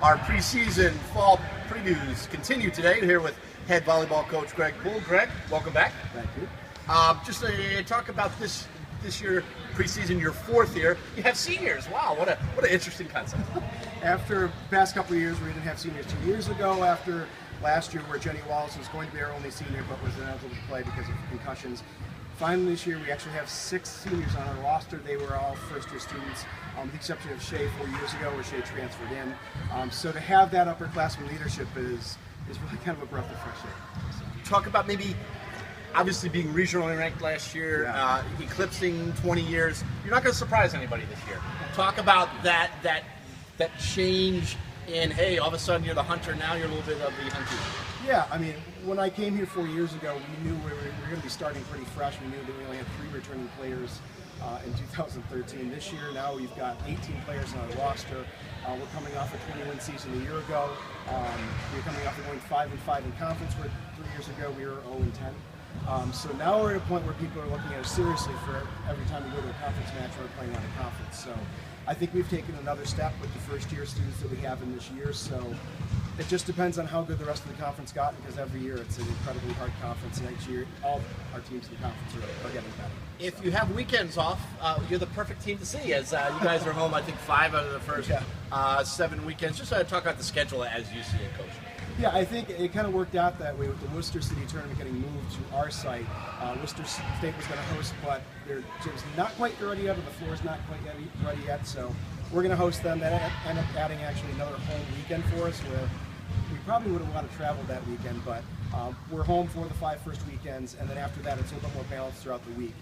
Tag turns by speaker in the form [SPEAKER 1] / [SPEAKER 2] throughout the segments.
[SPEAKER 1] Our preseason fall previews continue today. Here with head volleyball coach Greg Poole. Greg, welcome back.
[SPEAKER 2] Thank you.
[SPEAKER 1] Just to talk about this year preseason, your fourth year. You have seniors. Wow, what an interesting concept.
[SPEAKER 2] After the past couple of years, we didn't have seniors 2 years ago. After last year, where Jenny Wallace was going to be our only senior, but was ineligible to play because of concussions. Finally, this year we actually have 6 seniors on our roster. They were all first-year students, with the exception of Shay 4 years ago, where Shay transferred in. So to have that upperclassman leadership is really kind of a breath of fresh air. So.
[SPEAKER 1] Talk about maybe, obviously being regionally ranked last year, eclipsing 20 years. You're not going to surprise anybody this year. Talk about that change in, hey, all of a sudden you're the hunter, now you're a little bit of the hunter.
[SPEAKER 2] Yeah, I mean, when I came here 4 years ago, we knew we were going to be starting pretty fresh. We knew that we only had 3 returning players in 2013. This year, now we've got 18 players on our roster. We're coming off a 20-win season a year ago. We're coming off of going 5-5 in conference, where 3 years ago we were 0-10. So now we're at a point where people are looking at us seriously for every time we go to a conference match or we're playing on a conference. So I think we've taken another step with the first-year students that we have in this year. So it just depends on how good the rest of the conference got, because every year it's an incredibly hard conference, and each year all our teams in the conference are getting better.
[SPEAKER 1] If you have weekends off, you're the perfect team to see, as you guys are home, I think, 5 out of the first 7 weekends. Just talk about the schedule as you see it, Coach.
[SPEAKER 2] Yeah, I think it kind of worked out that way with the Worcester City tournament getting moved to our site. Worcester State was going to host, but their gym's not quite ready yet, or the floor's not quite ready yet, so we're going to host them. That ended up adding actually another home weekend for us, where we probably would have wanted to travel that weekend, but we're home for the 5 first weekends, and then after that it's a little bit more balanced throughout the week.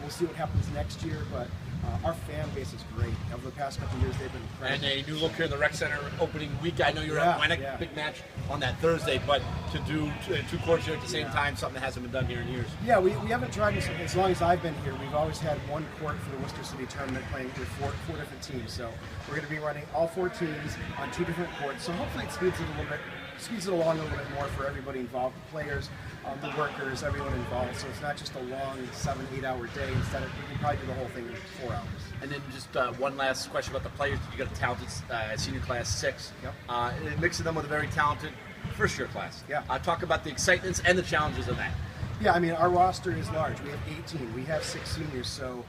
[SPEAKER 2] We'll see what happens next year, but our fan base is great. Over the past couple of years, they've been incredible.
[SPEAKER 1] And a new look here in the Rec Center opening week. I know you're at Winnick, big match on that Thursday, but to do 2 courts here at the same time, something that hasn't been done here in years.
[SPEAKER 2] Yeah, we haven't tried this as long as I've been here. We've always had 1 court for the Worcester City tournament, playing with 4 different teams. So we're going to be running all 4 teams on 2 different courts. So hopefully it speeds it along a little bit more for everybody involved, the players, the workers, everyone involved. So it's not just a long 7-8 hour day. Instead, we can probably do the whole thing in 4 hours.
[SPEAKER 1] And then just one last question about the players. You got a talented senior class 6. Yep. Mixing them with a very talented first-year class.
[SPEAKER 2] Yeah.
[SPEAKER 1] Talk about the excitements and the challenges of that.
[SPEAKER 2] Yeah, I mean, our roster is large. We have 18. We have 6 seniors. So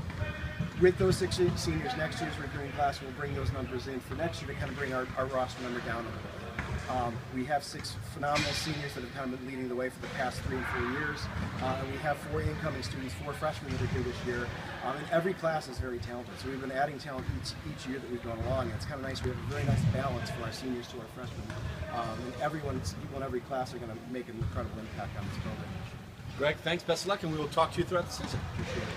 [SPEAKER 2] with those 6 seniors, next year's recruiting class will bring those numbers in for next year to kind of bring our roster number down a little bit. We have 6 phenomenal seniors that have kind of been leading the way for the past 3 and 4 years. And we have 4 incoming students, 4 freshmen that are here this year. And every class is very talented. So we've been adding talent each year that we've gone along. And it's kind of nice. We have a very nice balance for our seniors to our freshmen. And people in every class are going to make an incredible impact on this program.
[SPEAKER 1] Greg, thanks. Best of luck, and we will talk to you throughout the season.
[SPEAKER 2] Appreciate it.